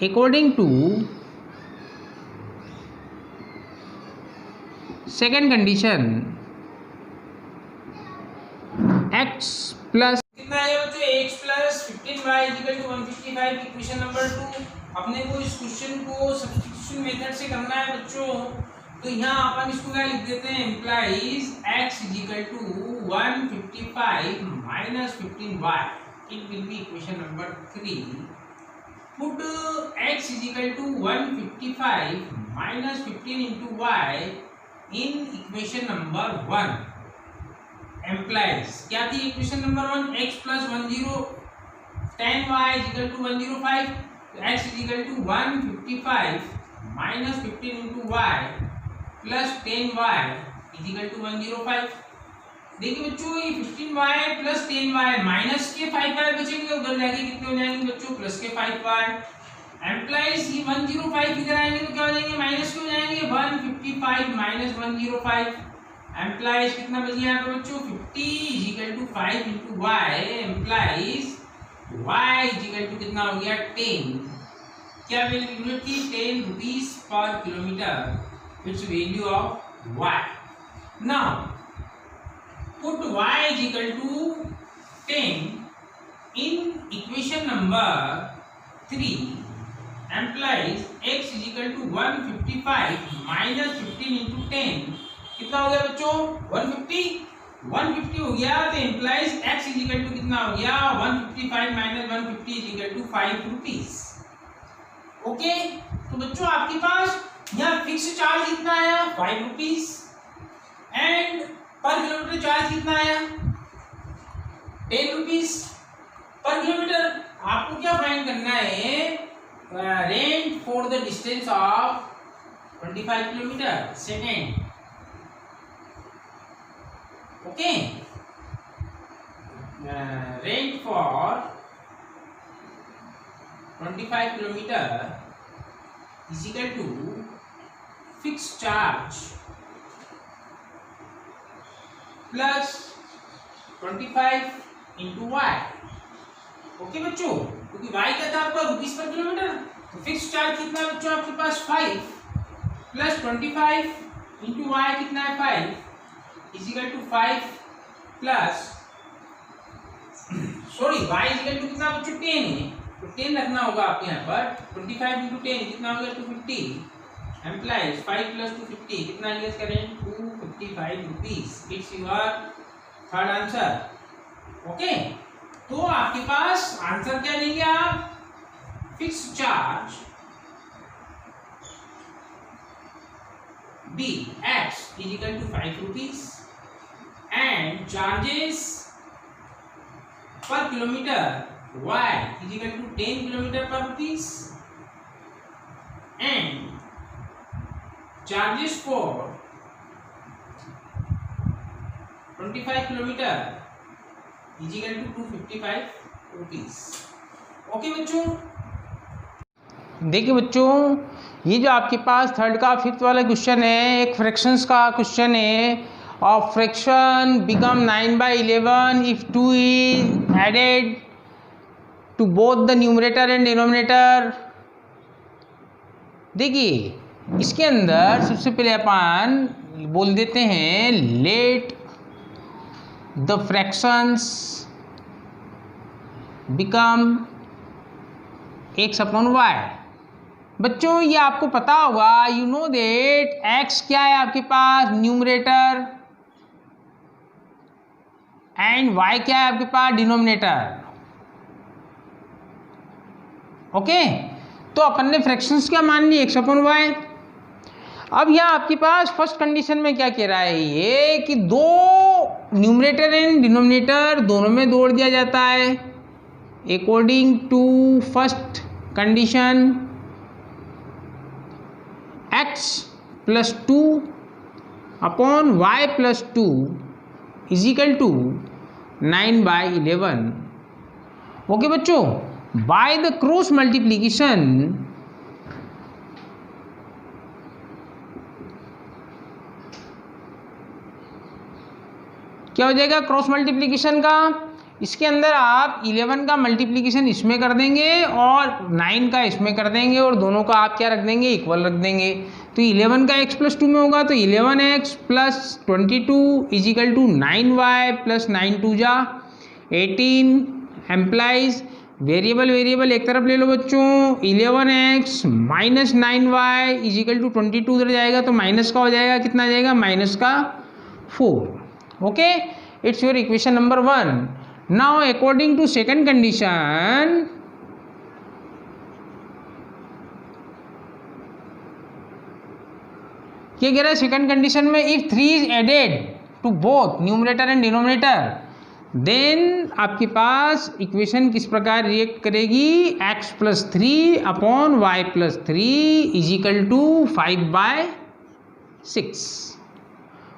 According to second condition x plus कितना है बच्चों, x plus 15y equal to 155, equation number 2। अपने को इस क्वेश्चन को सब्स्टिट्यूशन मेथड से करना है बच्चों। तो यहाँ अपन इसको क्या लिख देते हैं, implies x equal to 155 minus 15y, it will be equation number 3. Put x is equal to 155 minus 15 into y in equation number 1. Implies क्या थी equation number 1, x plus 10y is equal to 105, x is equal to 155 minus 15 into y plus 10y is equal to 105। देखिए बच्चों ये 15y plus 10y minus के 5y बचेंगे, उधर जाके कितने हो जाएंगे बच्चों, प्लस के 5y। एम्प्लाइज ये 105 इधर आएंगे तो क्या हो जाएंगे, माइनस के हो जाएंगे, 155 माइनस 105। एम्प्लाइज कितना बच गया यहाँ पे बच्चों, 50 is equal to 5 into y, implies y is equal to कितना हो गया 10। क्या वैल्यू थी, 10 rupees per kilometre, it's value of y। Now put y is equal to 10 in equation number 3, implies x is equal to 155 minus 15 into 10, कितना हो गया बच्चों 150 हो गया। तो implies x is equal to कितना हो गया 155 minus 150 is equal to 5 rupees। Okay, तो बच्चों आपके पास यहाँ फिक्स चार्ज कितना आया 5 रुपीज एंड पर किलोमीटर चार्ज कितना आया 10 रुपीज पर किलोमीटर। आपको क्या फाइंड करना है, rent for the distance of 25 kilometre second. Okay, rent for 25 kilometre is equal to fixed charge plus 25 into y। Okay बच्चों, क्योंकि y क्या था आपका रुपीस पर किलोमीटर, तो फिक्स चार्ज कितना है बच्चों आपके पास 5 प्लस 25 इंटू y कितना है 5 is equal to 5 plus sorry y is equal to कितना बच्चों 10 है, तो 10 रखना होगा आपके यहाँ पर। 25 इंटू 10 कितना हो गया 250, एम्प्लाइज 5 प्लस 250 कितना यूज करें 255 rupees. It's your third answer. Okay, तो आपके पास आंसर क्या लेंगे आप fixed charge B X is equal to 5 rupees and charges per kilometer Y is equal to 10 kilometer per rupees and charges for 25 kilometer is equal to 255 rupees। Okay बच्चों, देखिए बच्चों, ये जो आपके पास थर्ड का फिफ्थ वाला क्वेश्चन है, एक फ्रैक्शंस का क्वेश्चन है। Of fraction become 9/11 if 2 is added to both the numerator and denominator. देखिए इसके अंदर सबसे पहले अपन बोल देते हैं let the fractions become x/y। बच्चों ये आपको पता होगा, यू नो दैट x क्या है आपके पास, न्यूमरेटर, एंड y क्या है आपके पास, डिनोमिनेटर। ओके, तो अपन ने फ्रैक्शंस क्या मान ली, x/y। अब यहाँ आपके पास फर्स्ट कंडीशन में क्या कह रहा है ये कि दो न्यूमरेटर एंड डिनोमिनेटर दोनों में जोड़ दिया जाता है according to first condition x + 2 upon y + 2 is equal to 9/11। Okay बच्चों, बाय द क्रॉस मल्टीप्लीकेशन क्या हो जाएगा, क्रॉस मल्टीप्लीकेशन का इसके अंदर आप 11 का मल्टीप्लीकेशन इसमें कर देंगे और 9 का इसमें कर देंगे और दोनों का आप क्या रख देंगे, इक्वल रख देंगे। तो 11 का x + 2 में होगा तो 11x + 22 is equal to 9y + 9 2 जा 18 एम्प्लाइज वेरिएबल वेरिएबल एक तरफ ले लो बच्चों। 11x - 9y is equal to 22 उधर जाएगा तो माइनस का हो जाएगा, कितना आ जाएगा, -4। Okay, it's your equation number 1। Now according to second condition, क्या कह रहा है सेकंड कंडीशन में, if 3 is added to both numerator and denominator then आपके पास इक्वेशन किस प्रकार रिएक्ट करेगी, x + 3 upon y + 3 is equal to 5/6।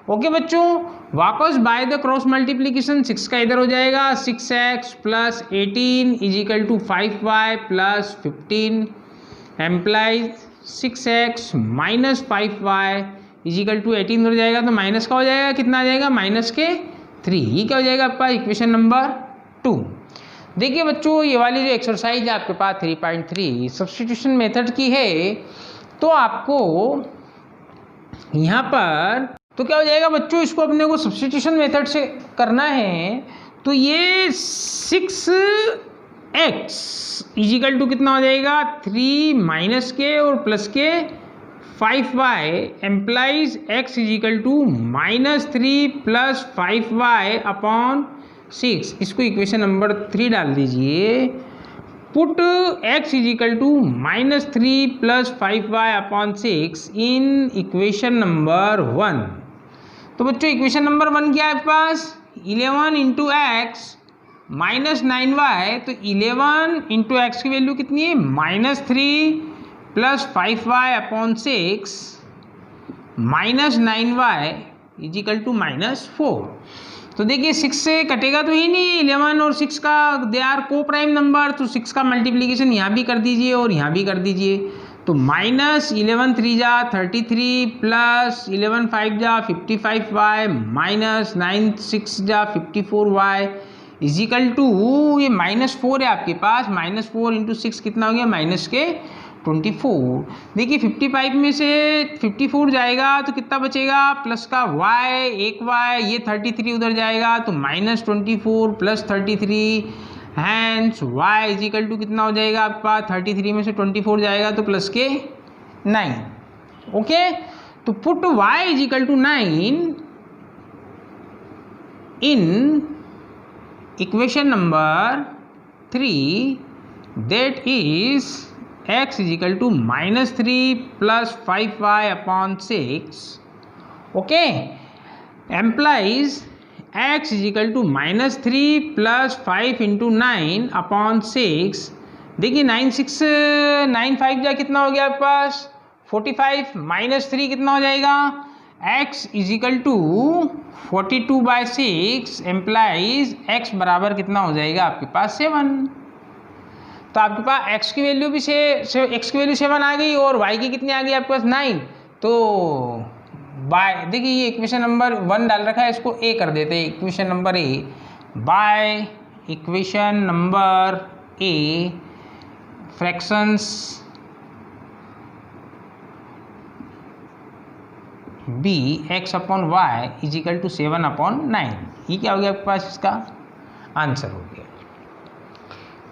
Okay बच्चों, वापस बाय द क्रॉस मल्टीप्लीकेशन 6 का इधर हो जाएगा, 6x + 18 is equal to 5y + 15 implies 6x - 5y is equal to 18 हो जाएगा तो माइनस का हो जाएगा, कितना आ जाएगा, -3। ये क्या हो जाएगा आपका इक्वेशन नंबर 2। देखिए बच्चों, ये वाली जो एक्सरसाइज है आपके पास 3.3 सब्स्टिट्यूशन मेथड की है, तो आपको यहाँ पर तो क्या हो जाएगा बच्चों, इसको अपने को सब्स्टिट्यूशन मेथड से करना है। तो ये 6x इज इक्वल टू कितना हो जाएगा, 3 माइनस के और प्लस के 5y implies x is equal to -3 + 5y upon 6। इसको इक्वेशन नंबर 3 डाल दीजिए। Put x is equal to -3 + 5y upon 6 in equation number 1। तो बच्चों इक्वेशन नंबर 1 क्या है आपके पास, 11 × x - 9y। तो 11 × x की वैल्यू कितनी है, -3 + 5y upon 6 -9y is equal to -4। तो देखिए 6 से कटेगा तो ही नहीं, 11 और 6 का दे आर को प्राइम नंबर, तो 6 का मल्टीप्लीकेशन यहाँ भी कर दीजिए और यहाँ भी कर दीजिए। तो -11 3 जा 33 + 11 5 जा 55y -9 6 जा 54y इज इक्वल टू, ये -4 है आपके पास, -4 × 6 कितना हो गया, -24। देखिए 55 में से 54 जाएगा तो कितना बचेगा, प्लस का y 1y, ये 33 उधर जाएगा तो -24 + 33 hence y is equal to कितना हो जाएगा आपके पास, 33 में से 24 जाएगा तो प्लस के 9। ओके, तो put y is equal to 9 in equation number 3 that is x is equal to -3 plus 5y upon 6, okay, implies x is equal to -3 plus 5 into 9 upon 6। देखिए 9 6 9 5 जा कितना हो गया आपके पास 45, -3 कितना हो जाएगा x is equal to 42/6 implies x बराबर कितना हो जाएगा आपके पास 7। तो आपके पास x की वैल्यू भी x की वैल्यू 7 आ गई और y की कितनी आ गई आपके पास 9। तो बाय देखिए ये इक्वेशन नंबर 1 डाल रखा है, इसको a कर देते हैं, equation number a by equation number a fractions b x upon y is equal to 7/9। ये क्या हो गया आपके पास, इसका आंसर हो गया।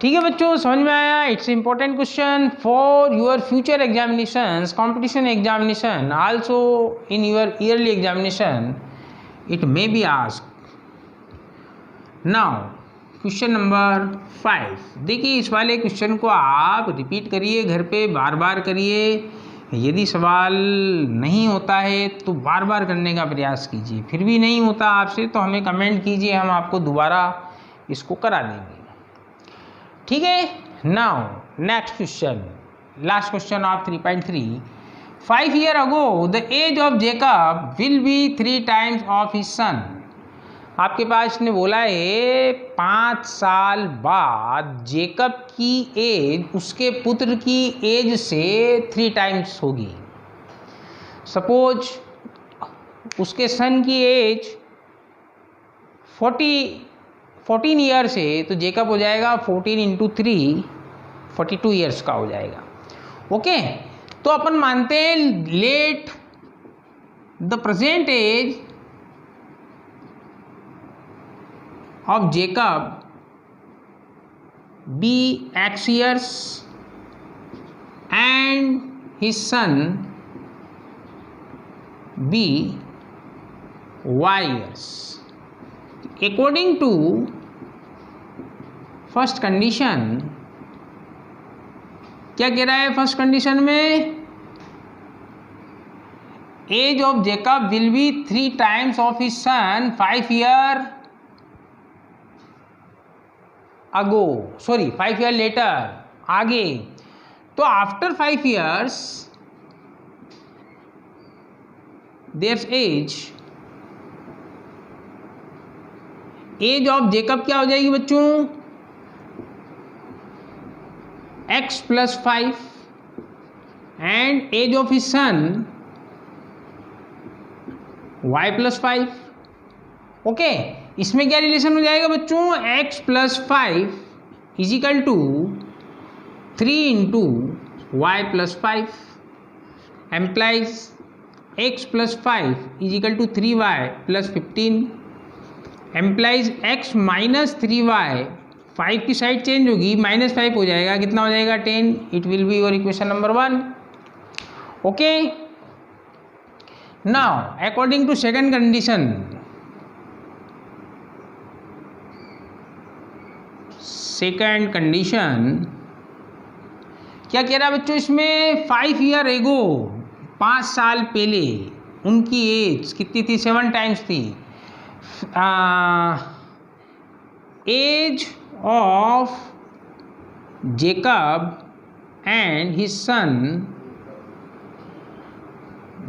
ठीक है बच्चों, समझ में आया। It's important question for your future examinations, competition examination, also in your yearly examination it may be asked. Now question number 5, देखिए इस वाले क्वेश्चन को आप रिपीट करिए, घर पे बार बार करिए। यदि सवाल नहीं होता है तो बार बार करने का प्रयास कीजिए, फिर भी नहीं होता आपसे तो हमें कमेंट कीजिए, हम आपको दोबारा इसको करा देंगे। ठीक है, now next question, last question of 3.3। 5 years ago the age of Jacob will be 3 times of his son. आपके पास इसने बोला है 5 साल बाद जेकब की एज उसके पुत्र की एज से 3 times होगी। सपोज उसके सन की एज 14 ईयर्स है तो जेकब हो जाएगा 14 × 3 42 ईयर्स का हो जाएगा। ओके, तो अपन मानते हैं let the present age of Jacob be x years and his son be y years। According to first condition, क्या कह रहा है फर्स्ट कंडीशन में, age of Jacob will be 3 times of his son 5 years ago, sorry 5 years later, आगे। तो after 5 years their age of Jacob क्या हो जाएगी बच्चों, x + 5 and age of his son y + 5। ओके, इसमें क्या रिलेशन हो जाएगा बच्चों, x + 5 is equal to 3 × y + 5 implies x + 5 is equal to 3y + 15 implies x - 3y, 5 की साइड चेंज होगी -5 हो जाएगा, कितना हो जाएगा 10। It will be your equation number 1। Okay, now according to second condition, second condition क्या कह रहा है बच्चों, इसमें 5 years ago 5 साल पहले उनकी एज कितनी थी, 7 times थी। Age of Jacob and his son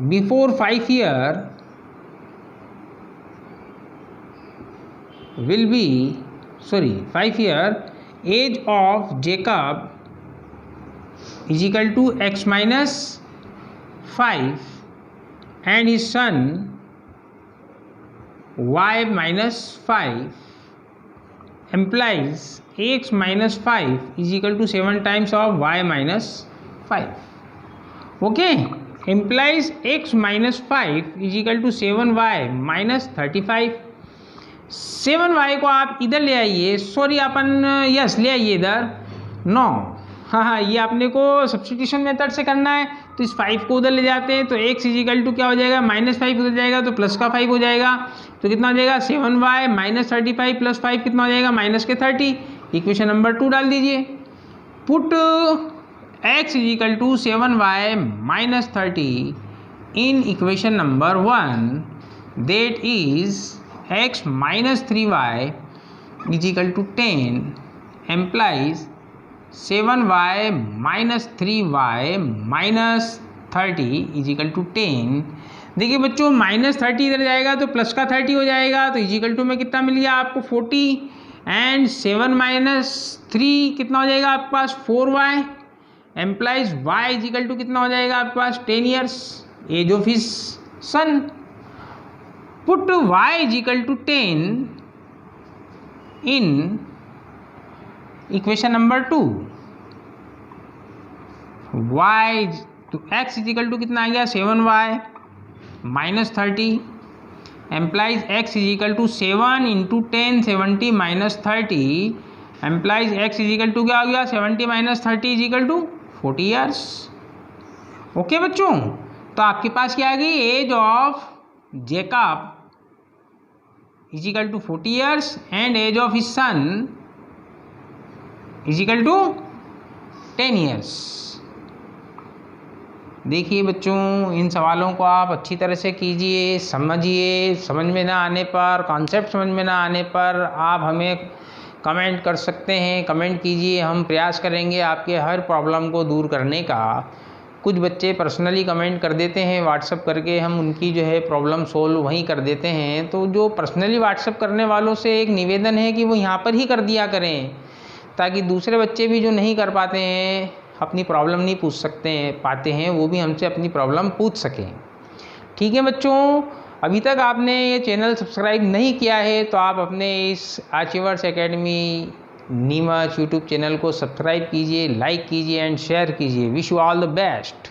before 5 years will be, sorry 5 years, age of Jacob is equal to x - 5 and his son y - 5 implies x - 5 is equal to 7 times of y - 5। okay, implies x - 5 is equal to 7y - 35। 7y को आप इधर ले आइए, sorry अपन yes ले आइए इधर 9, हाँ ये आपने को सब्स्टिट्यूशन मेथड से करना है। तो इस 5 को उधर ले जाते हैं तो x इज इक्वल टू क्या हो जाएगा, -5 उधर जाएगा तो प्लस का 5 हो जाएगा, तो कितना हो जाएगा 7y - 35 + 5 कितना हो जाएगा -30। इक्वेशन नंबर 2 डाल दीजिए, put x is equal to 7y minus 30 in equation number 1, that is x minus 3y is equal to 10 implies 7y minus 3y minus 30 is equal to 10। देखिए बच्चों -30 इधर जाएगा तो प्लस का 30 हो जाएगा, तो इज इक्वल टू में कितना मिल गया आपको 40 एंड 7 माइनस 3 कितना हो जाएगा आपके पास 4y implies y is equal to कितना हो जाएगा आपके पास 10 years age of his son. Put y is equal to 10 in equation number 2। y तो x इज इक्वल टू कितना आ गया 7y minus 30 implies x is equal to 7 into 10 70 minus 30 implies x is equal to क्या हो गया 70 minus 30 is equal to 40 years. Okay बच्चों, तो आपके पास क्या आ गई age of Jacob is equal to 40 years and age of his son is equal to 10 years. देखिए बच्चों, इन सवालों को आप अच्छी तरह से कीजिए, समझिए। समझ में ना आने पर, कॉन्सेप्ट समझ में ना आने पर आप हमें कमेंट कर सकते हैं, कमेंट कीजिए। हम प्रयास करेंगे आपके हर प्रॉब्लम को दूर करने का। कुछ बच्चे पर्सनली कमेंट कर देते हैं व्हाट्सअप करके, हम उनकी जो है प्रॉब्लम सोल्व वहीं कर देते हैं। तो जो पर्सनली व्हाट्सअप करने वालों से एक निवेदन है कि वो यहाँ पर ही कर दिया करें, ताकि दूसरे बच्चे भी जो नहीं कर पाते हैं, अपनी प्रॉब्लम नहीं पूछ पाते हैं, वो भी हमसे अपनी प्रॉब्लम पूछ सकें। ठीक है बच्चों, अभी तक आपने ये चैनल सब्सक्राइब नहीं किया है तो आप अपने इस आर्चीवर्स एकेडमी नीमच यूट्यूब चैनल को सब्सक्राइब कीजिए, लाइक कीजिए एंड शेयर कीजिए। Wish you all the best.